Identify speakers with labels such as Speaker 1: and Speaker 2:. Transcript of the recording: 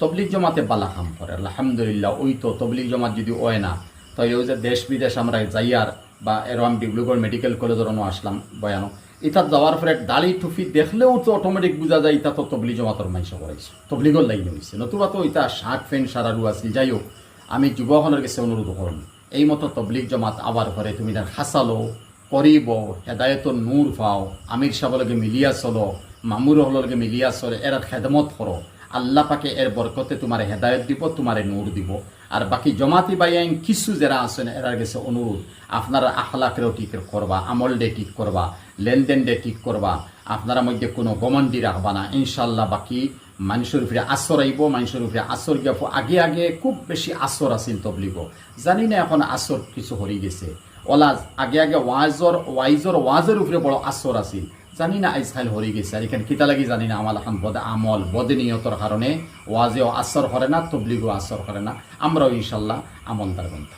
Speaker 1: তবলিগ জমাতে বালা কাম করে আলহামদুলিল্লাহ। ওই তো তবলিগ জমাত যদি হয় না তাহলে ওই যে দেশ বিদেশ আমরা যাইয়ার বা এরম ডিব্রুগড় মেডিকেল কলেজের আসলাম বয়ানো, এটা যাওয়ার পরে দাড়ি টুপি দেখলেও তো অটোমেটিক বোঝা যায় এটা তো তবলিগ জমাতর মাইশ করাইছে, তবলিগর লাইনে হয়েছে। নতুবা তো এটা শার্ট প্যান্ট সারারু আছিল। যাই হোক, আমি যুবকনের কাছে অনুরোধ করুন, এই মতো তবলিগ জমাত আবার ঘরে তুমি তার হাসালো করিব, হেদায়তর নূর পাও, আমির সাহেবলকে মিলিয়া চলো, মামুর হলকে মিলিয়া চলে, এর খেদমত করো। আল্লাহ পাকে এর বরকতে তোমার হেদায়ত দিব, তোমার নূর দিব। আর বাকি জমাতি বাইন কিছু যারা আছেন এরার কাছে অনুরোধ, আপনারা আখলাকেরও ঠিক করবা, আমল ডে ঠিক করবা, লেনদেন ডে ঠিক করবা, আপনারা মধ্যে কোনো গমন্ডি রাখবা না। ইনশাল্লাহ বাকি মানুষের উপরে আসর আইব, মানুষের উপরে আসর গিয়া আগে আগে খুব বেশি আসর আছিল তবলিগ, জানি না এখন আসর কিছু হয়ে গেছে। ওলা আগে আগে ওয়াজের উপরে বড় আসর আছিল, জানি না আজকাল হরি গেছে। আর এখানে কিতা লাগি জানি না, আমার এখন আমল বদনিয়তর কারণে ওয়াজেও আসর করে না, তবলিগও আসর করে না। আমরাও ইনশাল্লাহ আমলদার বন্ধ।